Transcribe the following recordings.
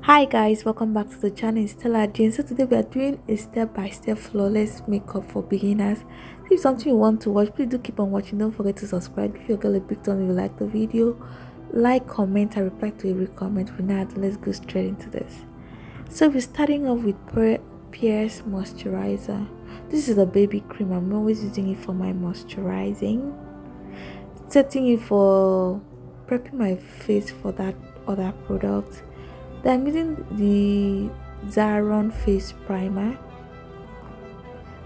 Hi guys, welcome back to the channel. It's Stella Jane. So today we are doing a step-by-step flawless makeup for beginners. If something you want to watch, please do keep on watching. Don't forget to subscribe. If you're a big thumbs if you like the video, like, comment, I reply to every comment. For now, let's go straight into this. So we're starting off with Pierce moisturizer. This is a baby cream. I'm always using it for my moisturizing, setting it for prepping my face for that other product. Then I'm using the Zaron face primer,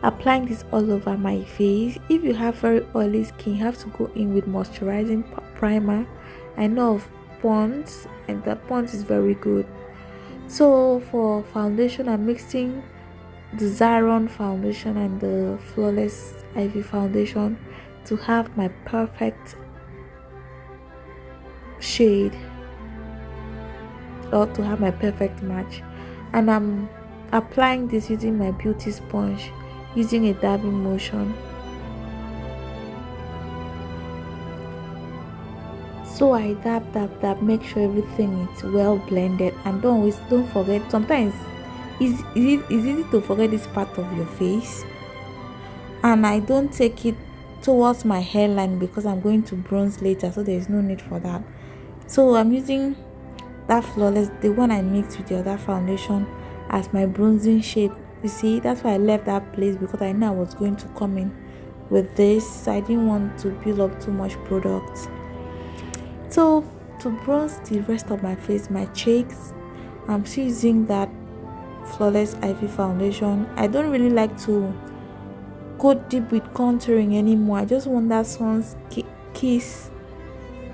applying this all over my face. If you have very oily skin, you have to go in with moisturizing primer. I know of Pond's, and the Pond's is very good. So for foundation, I'm mixing the Zaron foundation and the Flawless Ivy foundation to have my perfect shade, or to have my perfect match. And I'm applying this using my beauty sponge, using a dabbing motion. So I dab, make sure everything is well blended. And don't forget, sometimes it's easy to forget this part of your face, and I don't take it towards my hairline because I'm going to bronze later, so there's no need for that. So I'm using that Flawless, the one I mixed with the other foundation, as my bronzing shade. You see, that's why I left that place, because I know I was going to come in with this. I didn't want to build up too much product. So to bronze the rest of my face, my cheeks, I'm still using that Flawless Ivy foundation. I don't really like to go deep with contouring anymore. I just want that sun's kiss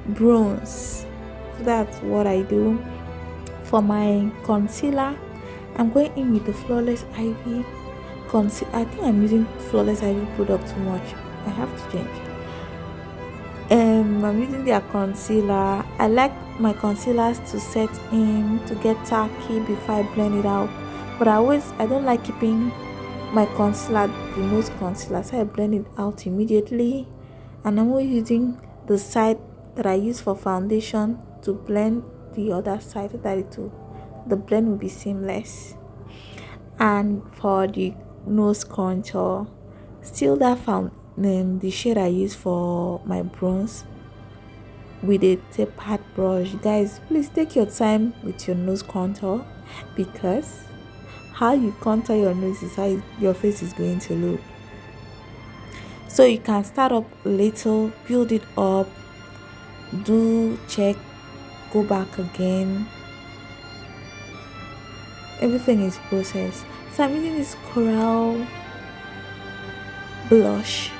bronze. So that's what I do. For my concealer, I'm going in with the Flawless Ivy concealer. I think I'm using Flawless Ivy product too much. I have to change. I'm using their concealer. I like my concealers to set in, to get tacky before I blend it out. But I don't like keeping my concealer, the nose concealer, so I blend it out immediately. And I'm always using the side that I use for foundation to blend the other side, so that the blend will be seamless. And for the nose contour, still that the shade I use for my bronze with a tapered brush. Guys, please take your time with your nose contour, because how you contour your nose is how your face is going to look. So you can start up a little, build it up, do check, go back again. Everything is processed. So I'm using this Coral blush,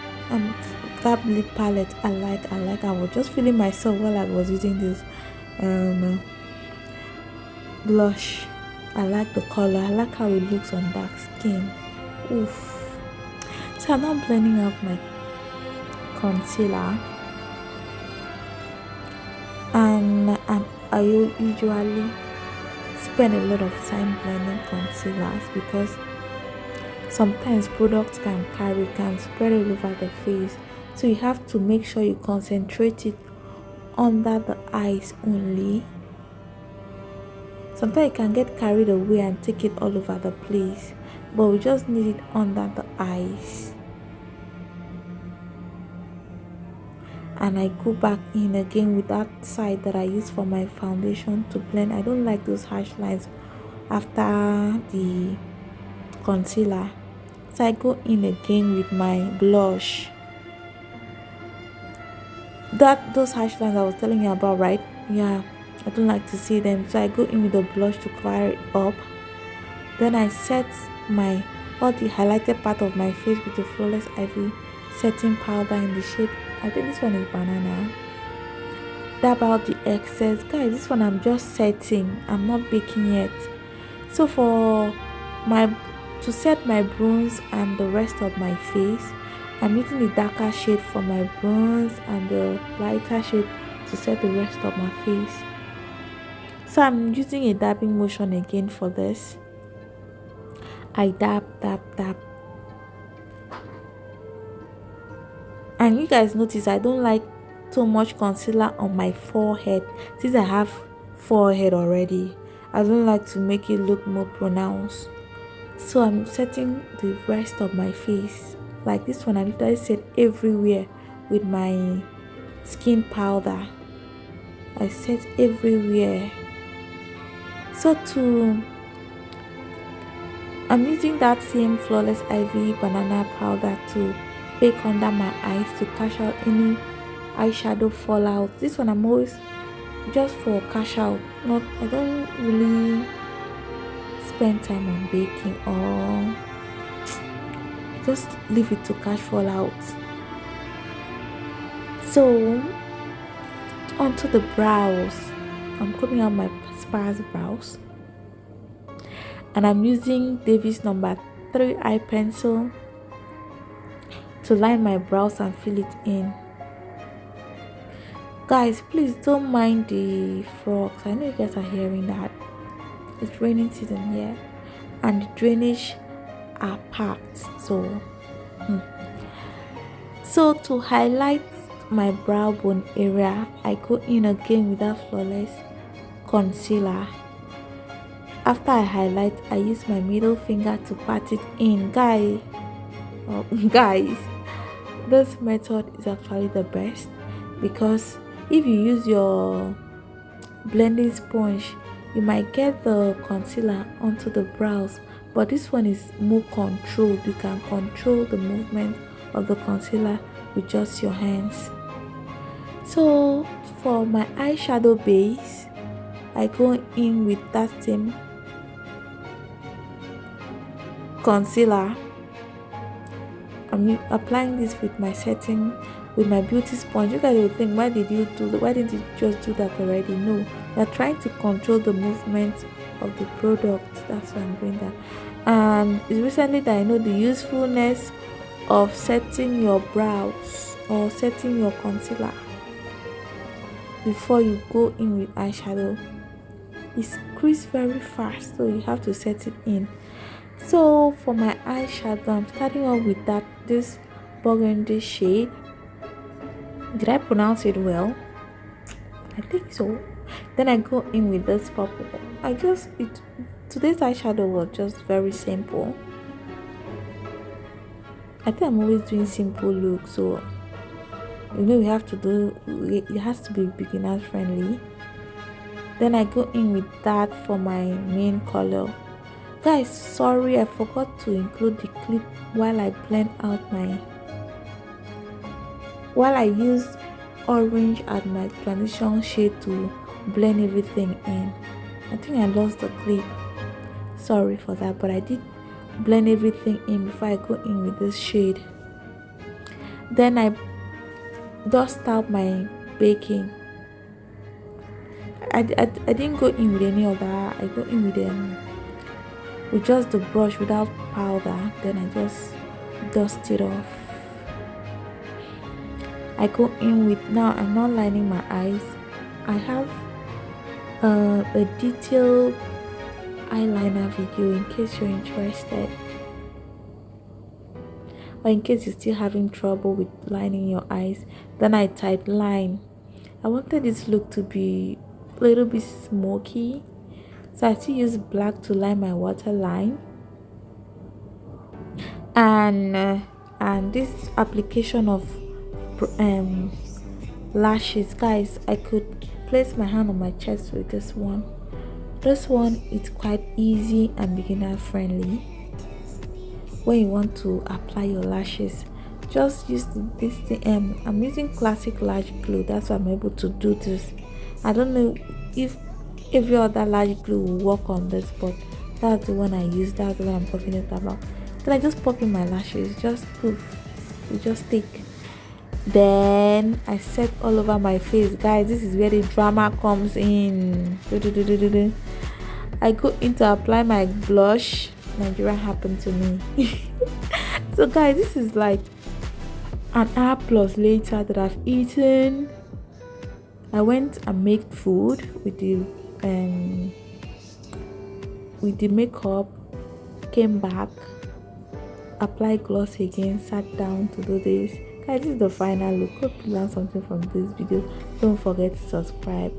that lip palette. I like. I was just feeling myself while I was using this blush. I like the color. I like how it looks on dark skin. Oof. So I'm now blending out my concealer, and I usually spend a lot of time blending concealers, because sometimes products can spread all over the face. So you have to make sure you concentrate it under the eyes only. Sometimes you can get carried away and take it all over the place, but we just need it under the eyes. And I go back in again with that side that I use for my foundation to blend. I don't like those harsh lines after the concealer, so I go in again with my blush. Those harsh lines I was telling you about, right? Yeah, I don't like to see them, so I go in with the blush to cover it up. Then I set all the highlighted part of my face with the Flawless Ivy setting powder in the shade, I think this one is Banana. Dab out the excess. Guys, this one I'm just setting, I'm not baking yet. So to set my bronze and the rest of my face, I'm using the darker shade for my bronze and the lighter shade to set the rest of my face. So I'm using a dabbing motion again for this. I dab. And you guys notice I don't like too much concealer on my forehead, since I have forehead already. I don't like to make it look more pronounced. So I'm setting the rest of my face. Like this one, I literally set everywhere with my skin powder. I set everywhere. So I'm using that same Flawless Ivy banana powder to bake under my eyes to cash out any eyeshadow fallout. This one I'm always just for cash out. Not I don't really spend time on baking, or just leave it to cash fallout. So onto the brows. I'm combing out my sparse brows, and I'm using Davis number 3 eye pencil to line my brows and fill it in. Guys, please don't mind the frogs. I know you guys are hearing that. It's raining season here, and the drainage are packed. So to highlight my brow bone area, I go in again with that Flawless concealer. After I highlight, I use my middle finger to pat it in. Guys, this method is actually the best, because if you use your blending sponge, you might get the concealer onto the brows, but this one is more controlled. You can control the movement of the concealer with just your hands. So for my eyeshadow base, I go in with that same concealer. I'm applying this with my beauty sponge. You guys will think, why didn't you just do that already? No, you're trying to control the movement of the product. That's why I'm doing that. And it's recently that I know the usefulness of setting your brows or setting your concealer before you go in with eyeshadow. It's creased very fast, so you have to set it in. So for my eyeshadow, I'm starting off with this burgundy shade. Did I pronounce it well? I think so. Then I go in with this purple. Today's eyeshadow was just very simple. I think I'm always doing simple looks, so it has to be beginner friendly. Then I go in with that for my main color. Guys, sorry, I forgot to include the clip while I use orange as my transition shade to blend everything in. I think I lost the clip. Sorry for that, but I did blend everything in before I go in with this shade. Then I dust out my baking. I didn't go in with any other. I go in with just the brush without powder. Then I just dust it off. I go in with, now I'm not lining my eyes. I have a detailed eyeliner video in case you're interested, or in case you're still having trouble with lining your eyes. Then I type line. I wanted this look to be a little bit smoky, so I still use black to line my waterline. And this application of lashes, guys, I could place my hand on my chest with this one. This one is quite easy and beginner friendly. When you want to apply your lashes, just use this thing. I'm using classic lash glue. That's why I'm able to do this. I don't know if every other lash glue will work on this, but that's the one I use. That's the one I'm talking about. Then I just pop in my lashes. Just poof, it just stick. Then I set all over my face. Guys, this is where the drama comes in. I go in to apply my blush. Nigeria happened to me. So guys, this is like an hour plus later that I've eaten. I went and made food with the makeup, came back, applied gloss again, sat down to do this. Guys, this is the final look. Hope you learned something from this video. Don't forget to subscribe.